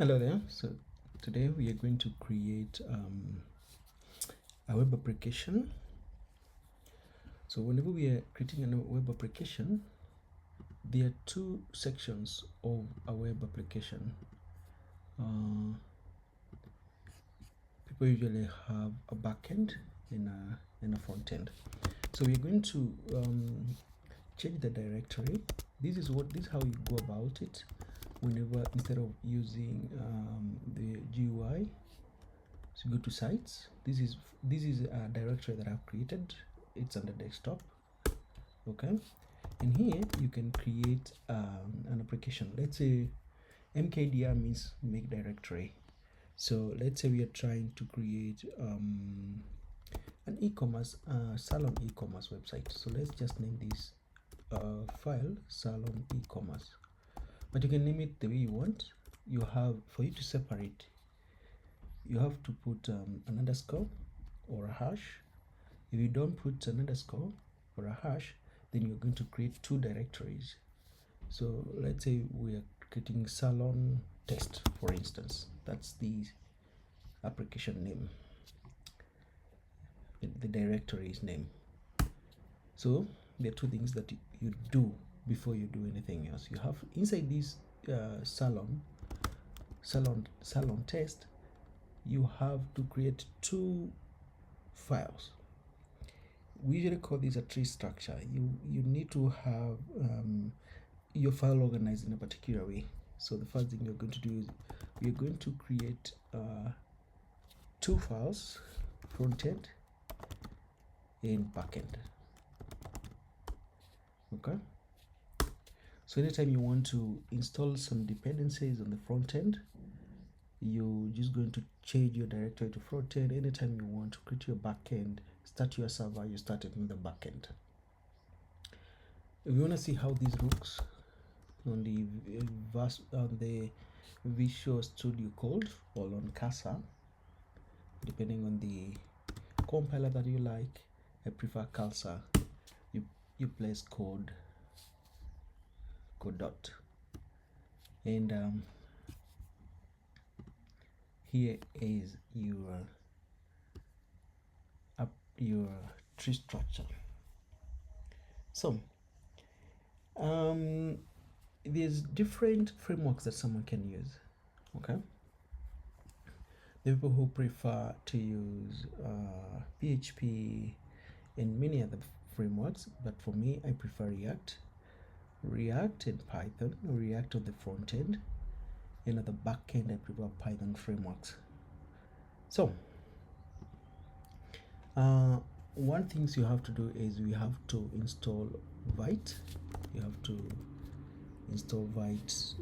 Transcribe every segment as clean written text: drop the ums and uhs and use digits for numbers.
Hello there. So today we are going to create a web application. So whenever we are creating a web application, there are two sections of a web application. People usually have a backend and a front end. So we're going to change the directory. This is how you go about it. Whenever, instead of using the GUI, so go to sites. This is a directory that I've created. It's on the desktop. Okay, and here you can create an application. Let's say mkdir means make directory. So let's say we are trying to create an e-commerce salon e-commerce website. So let's just name this file salon e-commerce, but you can name it the way you want. You have, for you to separate, you have to put an underscore or a hash. If you don't put an underscore or a hash, then you're going to create two directories. So let's say we are creating salon test, for instance. That's the application name, the directory's name. So there are two things that you do before you do anything else. You have inside this salon test, you have to create two files. We usually call this a tree structure. You need to have your file organized in a particular way. So the first thing you're going to do is we're going to create two files, frontend and backend. Okay, so anytime you want to install some dependencies on the front end, you're just going to change your directory to front end. Anytime you want to create your backend, start your server, you start it in the backend. If you want to see how this looks on the Visual Studio Code or on Casa, depending on the compiler that you like, I prefer Casa. You place code dot, and here is your tree structure. So there's different frameworks that someone can use. Okay, the people who prefer to use PHP and many other frameworks, but for me I prefer React and Python. React on the front end, and at the back end I prefer Python frameworks. So one things you have to do is we have to install Vite. You have to install Vite.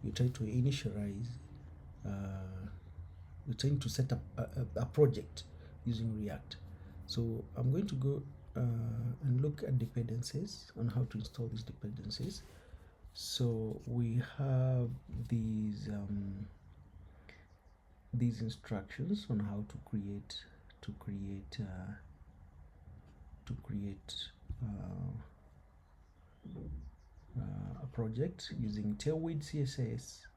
You try to initialize, we're trying to set up a project using React. So I'm going to go and look at dependencies, on how to install these dependencies. So we have these instructions on how to create a project using Tailwind, CSS,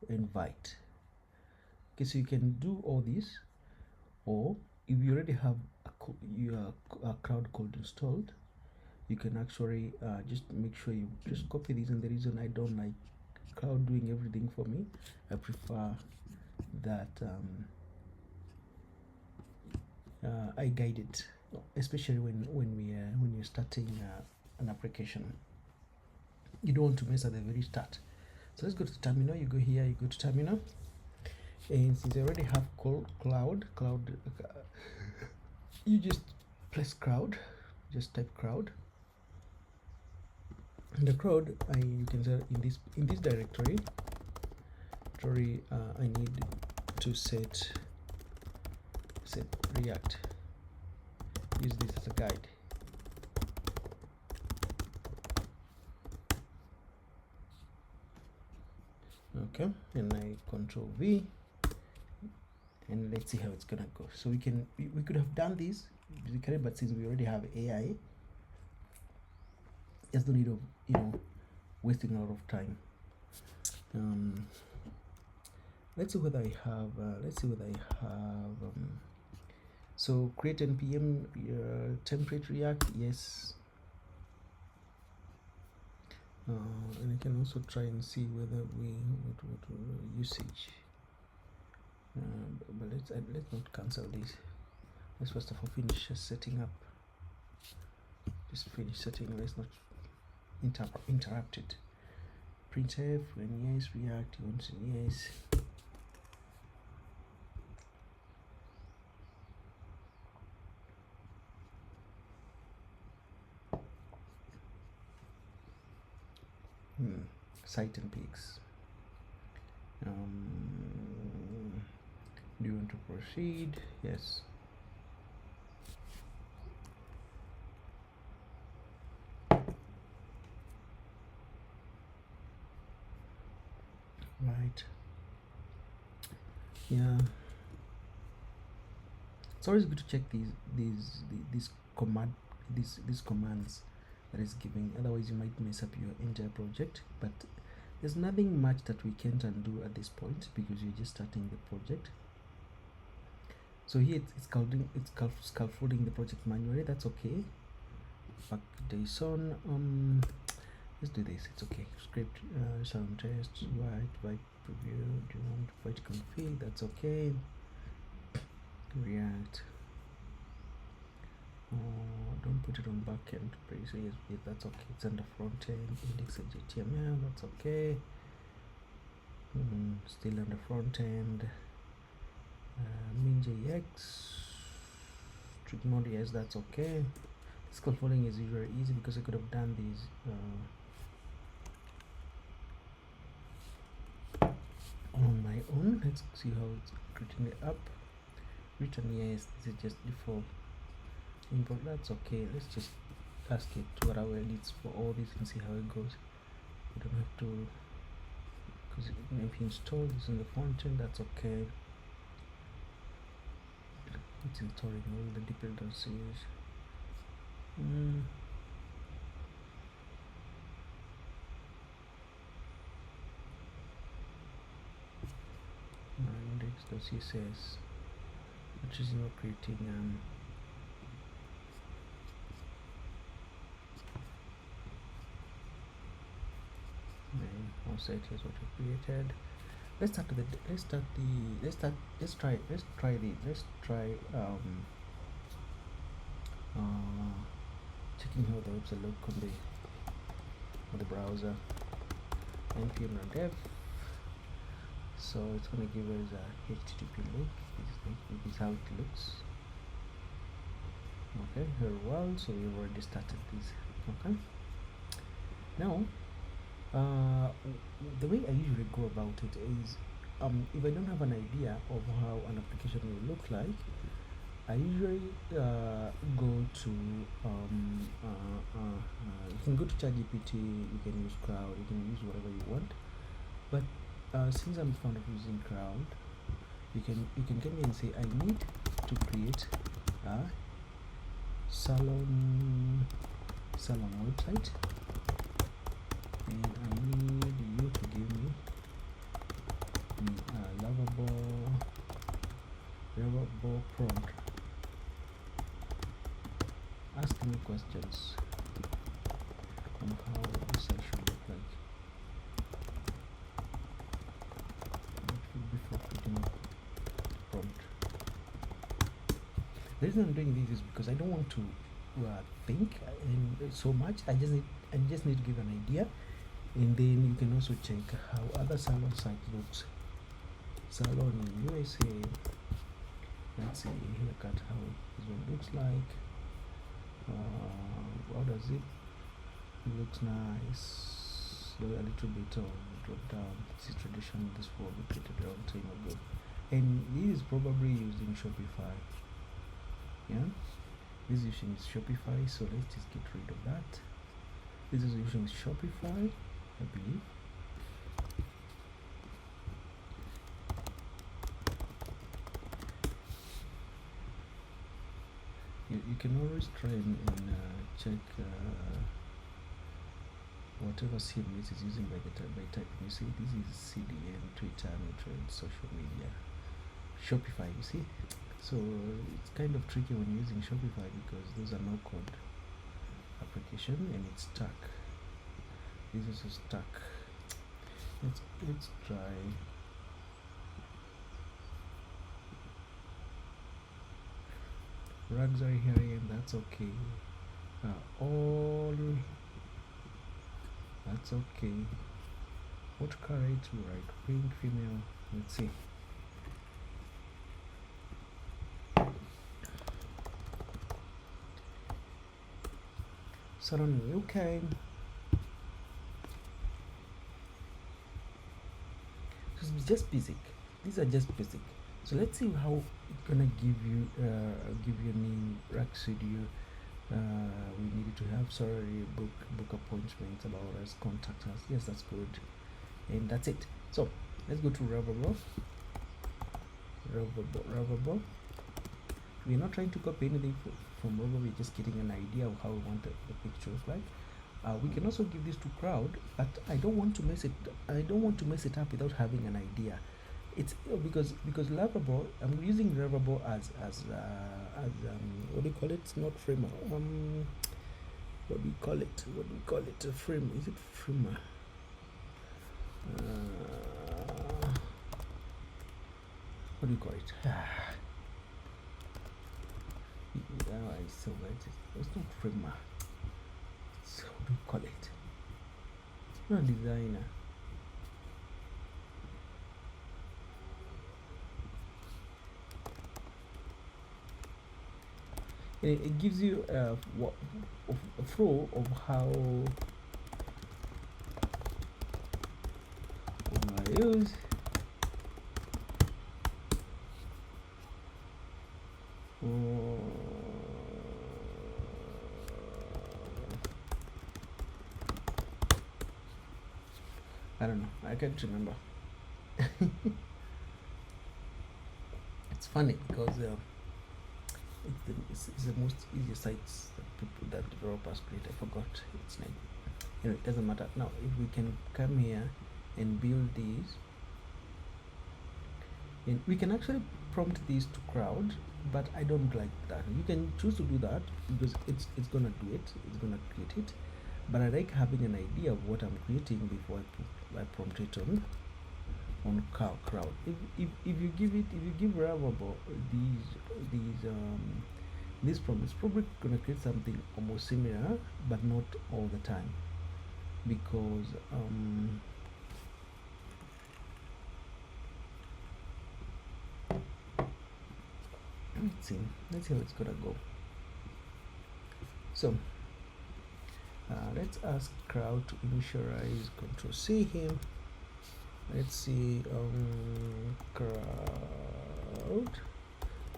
and Vite. Okay, so you can do all this, or if you already have a cloud code installed, you can actually just make sure you just copy this. And the reason I don't like cloud doing everything for me, I prefer that I guide it, especially when you're starting an application. You don't want to mess at the very start. So let's go to terminal. You go here, you go to terminal, and since I already have cloud, you just press cloud, just type cloud. In the cloud, you can say in this directory, I need to set React. Use this as a guide. Okay, and I Control V, and let's see how it's gonna go. So we could have done this basically, but since we already have AI, there's no need of wasting a lot of time. Let's see whether I have so create npm template react, yes. And I can also try and see whether what usage, but let's not cancel this. Let's first of all finish setting up. Just finish setting. Let's not interrupt it. Printf when yes, react once yes. Site and pics. Do you want to proceed? Yes. Right. Yeah. It's always good to check these commands that is giving. Otherwise, you might mess up your entire project. But there's nothing much that we can't undo at this point because you're just starting the project. So here it's scaffolding the project manually. That's okay. Back JSON. Let's do this. It's okay. Script sound test white preview. Do you want white config? That's okay. React. Don't put it on backend. So yes, that's okay. It's under frontend. Index HTML. That's okay. Still under frontend. Min.jx. Strict mode. Yes, that's okay. Scaffolding is very easy because I could have done these on my own. Let's see how it's creating the app. Return yes, this is just default import. That's okay. Let's just ask it what our edits for all this and see how it goes. You don't have to, because if you install this in the front end, that's okay. It's installing all the dependencies. Index.css, which is not creating our site is what we created. Let's try checking how the website look on the browser. npm run dev. So it's going to give us a HTTP link. This is how it looks. Okay, very well. So we've already started this. Okay. Now, the way I usually go about it is, if I don't have an idea of how an application will look like, I usually go to you can go to ChatGPT, you can use Crowd, you can use whatever you want. But since I'm fond of using Crowd, you can come in and say I need to create a salon website, and I need you to give me a lovable prompt. Ask me questions on how the site should look like. Before putting a prompt. The reason I'm doing this is because I don't want to think so much. I just need to give an idea, and then you can also check how other salon site looks. Salon in USA. Let's see. Look at how this one looks like. How does it? It looks nice. A little bit of drop down. This is traditional. This one we created a long time ago, and this is probably using Shopify. Yeah, this is using Shopify. So let's just get rid of that. This is using Shopify, I believe. You can always try and check whatever CMS is using by type. You see, this is CDN, Twitter, Nutrient, social media, Shopify. You see, so it's kind of tricky when using Shopify because those are no code application and it's stuck. This is stuck. Let's try. Rugs are here and that's okay. All that's okay. What color it will write? Pink, female. Let's see. Suddenly, okay. So it's just basic. These are just basic. So let's see how it's gonna give you a name. Rack studio. We needed to have book appointments about us, contact us. Yes, that's good, and that's it. So let's go to Lovable. We're not trying to copy anything from Lovable. We're just getting an idea of how we want the picture to look like. We can also give this to crowd, but I don't want to mess it up without having an idea. It's because Lovable, I'm using Lovable as what do you call it? It's not framer. What do we call it? A frame? Is it framer? What do you call it? It's not framer. What do you call it? It's not a designer. It gives you a flow of how I use. I don't know. I can't remember. It's funny because it's the most easier sites that developers create. I forgot its name. It doesn't matter. Now, if we can come here and build these, and we can actually prompt these to crowd, but I don't like that. You can choose to do that because it's gonna do it. It's gonna create it. But I like having an idea of what I'm creating before I prompt it on crowd. If you give Lovable this prompt, it's probably gonna create something almost similar, but not all the time, because let's see how it's gonna go. So let's ask crowd to initialize, Control-C him. Let's see, crowd.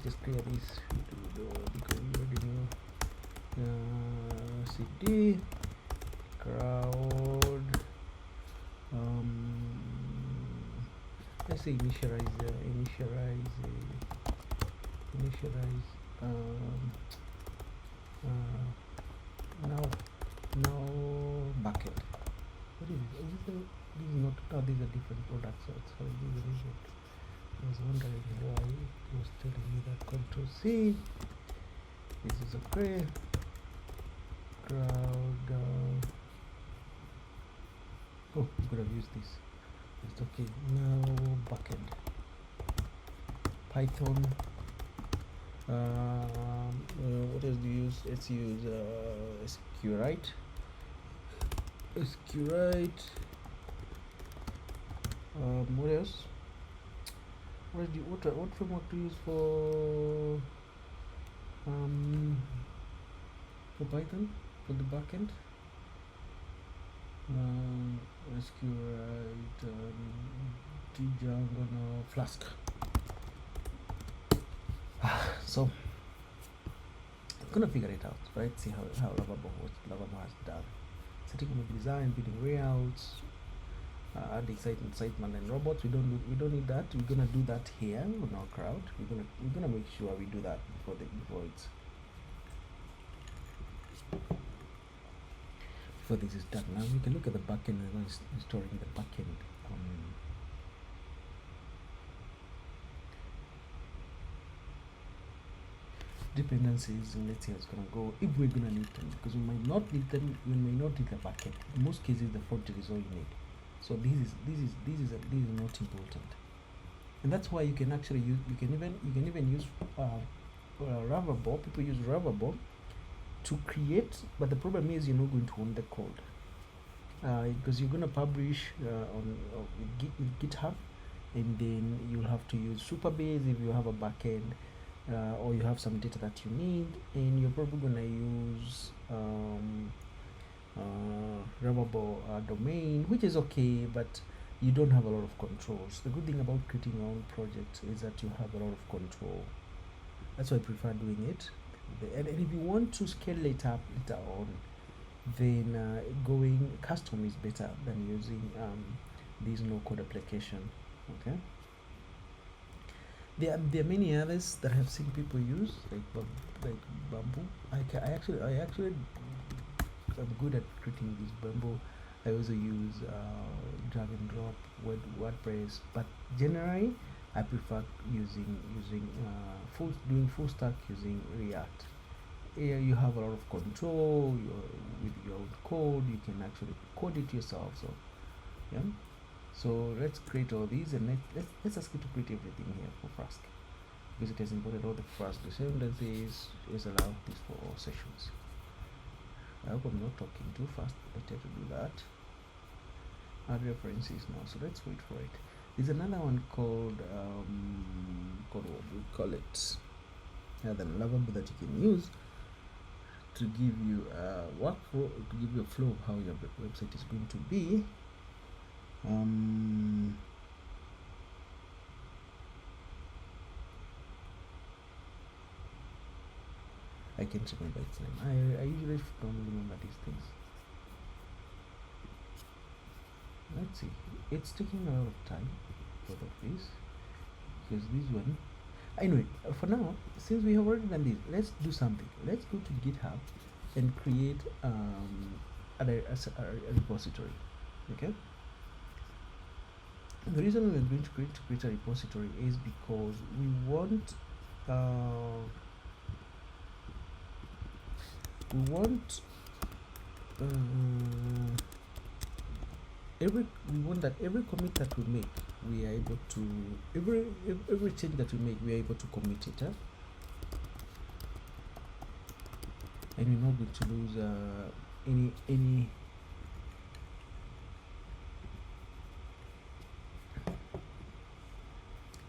Just clear this because we already know. CD crowd. Let's say initialize. Now backend. What is it? This is not. Oh, these are different products. So these are different. I was wondering why it was telling me that. Control-C. This is okay. Crowd. Oh, we could have used this. It's okay. Now backend. Python. What else do you use? Let's use SQLite. What else? What framework to use for Python for the backend? SQLite, Django, Flask. So I'm gonna figure it out, right? See how Lovable has done. Setting up design, building layouts, adding sitemap and robots. We don't need that. We're gonna do that here on our crowd. We're gonna make sure we do that before for this is done. Now we can look at the backend and storing the backend. Dependencies, and let's see how it's gonna go if we're gonna need them, because we might not need them. We may not need the backend. In most cases, the frontend is all you need. So this is not important, and that's why you can actually use. You can even use Lovable. People use Lovable to create, but the problem is you're not going to own the code because you're going to publish on with GitHub, and then you'll have to use Supabase if you have a backend or you have some data that you need, and you're probably going to use Lovable domain, which is okay, but you don't have a lot of controls. The good thing about creating your own project is that you have a lot of control. That's why I prefer doing it. And if you want to scale it up later on, then going custom is better than using this no-code application. Okay. There are many others that I have seen people use, like Bamboo. I actually I'm good at creating this Bamboo. I also use drag and drop WordPress, but generally I prefer using doing full stack using React. Here you have a lot of control. With your own code, you can actually code it yourself. So yeah. So let's create all these, and let's ask it to create everything here for Flask, because it has imported all the Flask dependencies. Is allow this for all sessions. I hope I'm not talking too fast. I try to do that. Add references now. So let's wait for it. There's another one called what do we call it? The Lovable that you can use to give you a workflow, to give you a flow of how your website is going to be. I can't remember its name. I usually don't remember these things. Let's see. It's taking a lot of time for this, because this one. Anyway, for now, since we have already done this, let's do something. Let's go to GitHub and create a repository. Okay. The reason we're going to create a repository is because we want that every commit that we make, we are able to every change that we make, we are able to commit it, and we're not going to lose any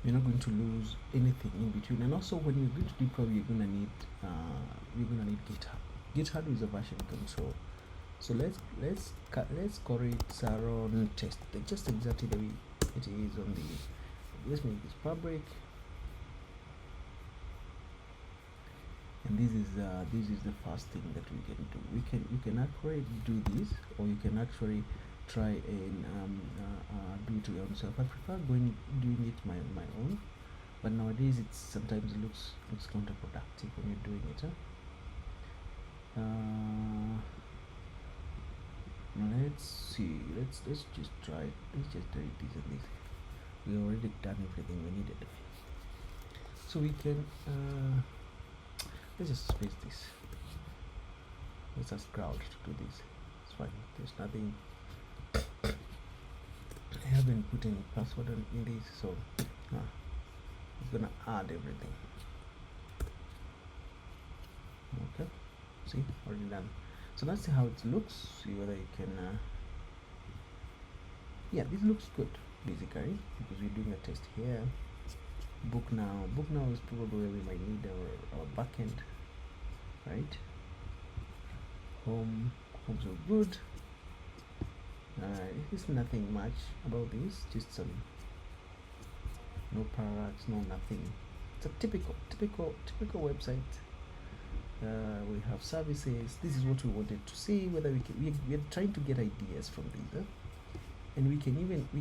you're not going to lose anything in between. And also, when you're going to deploy, you're gonna need GitHub. GitHub is a version control. So let's call it run test, just exactly the way it is on the. Let's make this fabric, and this is the first thing that we can do. You can actually do this, or you can actually try and do it your own self. I prefer doing it my own, but nowadays it sometimes looks counterproductive when you're doing it. Let's see. Let's just try it. Let's just try this and this. We already done everything we needed. So we can let's just space this. Let's ask crowd to do this. It's fine. There's nothing. I haven't put any password in this, so it's gonna add everything. Okay. See, already done. So let's see how it looks. See whether you can. Yeah, this looks good basically, because we're doing a test here. Book now is probably where we might need our backend, right? Home's all good. There's nothing much about this, just some no paragraphs, no nothing. It's a typical website. We have services. This is what we wanted to see, whether we're trying to get ideas from these, and we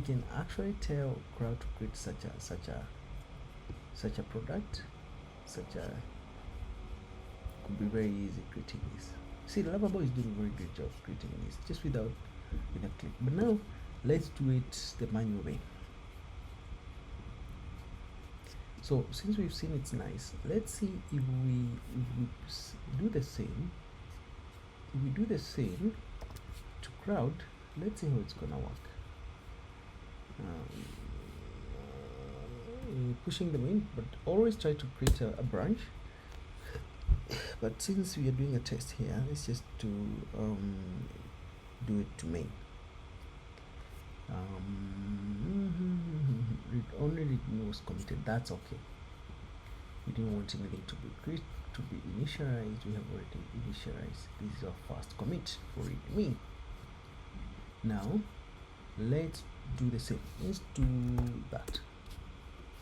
can actually tell crowd to create such a product. Could be very easy creating this. See, Lovable is doing a very good job creating this just without a click. But now let's do it the manual way. So since we've seen it's nice, let's see if we do the same. If we do the same to crowd, let's see how it's gonna work. Pushing them in, but always try to create a branch. But since we are doing a test here, let's just do it to main. Only read was committed. That's okay. We didn't want anything to be initialized. We have already initialized. This is our first commit for readme. Now let's do the same. Let's do that.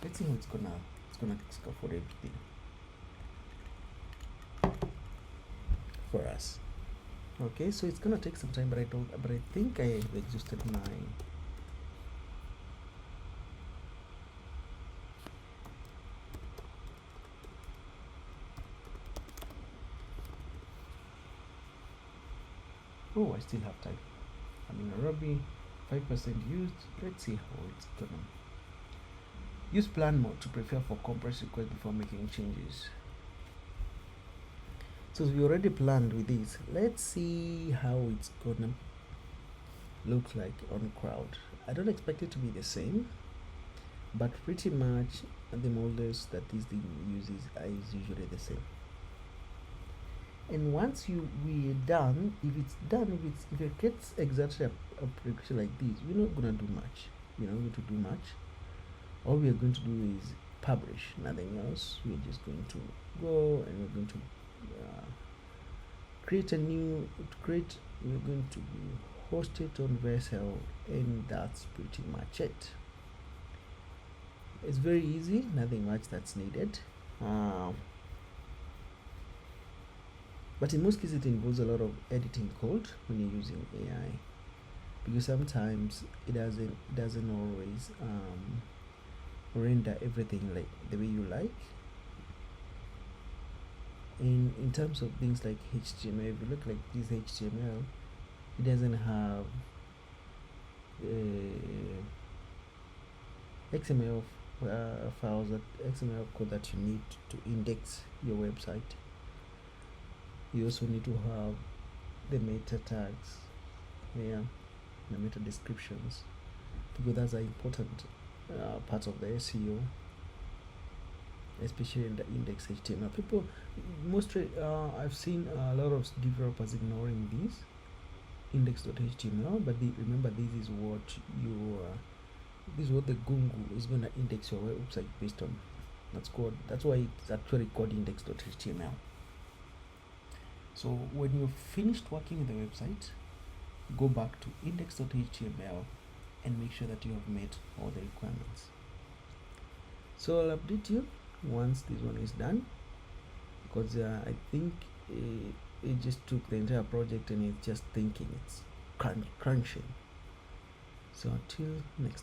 Let's see how it's gonna scaffold everything for us. Okay, so it's gonna take some time, but I think I have exhausted my I still have time. I'm in Nairobi, 5% used. Let's see how it's gonna. Use plan mode to prepare for compress request before making changes. So we already planned with this. Let's see how it's gonna look like on crowd. I don't expect it to be the same, but pretty much the models that this thing uses is usually the same. And once we are done, if it gets exactly a prediction like this, we're not gonna do much. We're not going to do much. All we are going to do is publish, nothing else. We're just going to go and we're going to we're going to host it on Vessel, and that's pretty much it. It's very easy, nothing much that's needed. But in most cases it involves a lot of editing code when you're using AI, because sometimes it doesn't always render everything like the way you like. In terms of things like HTML, if you look like this HTML, it doesn't have XML files, XML code that you need to index your website. You also need to have the meta tags, the meta descriptions, because that's an important part of the SEO, especially in the index HTML. People mostly I've seen a lot of developers ignoring these index.html, but remember, this is what the Google is gonna index your website based on. That's why it's actually called index.html. So when you've finished working with the website, go back to index.html and make sure that you have met all the requirements. So I'll update you once this one is done, because I think it just took the entire project and it's just thinking, it's crunching. So until next time.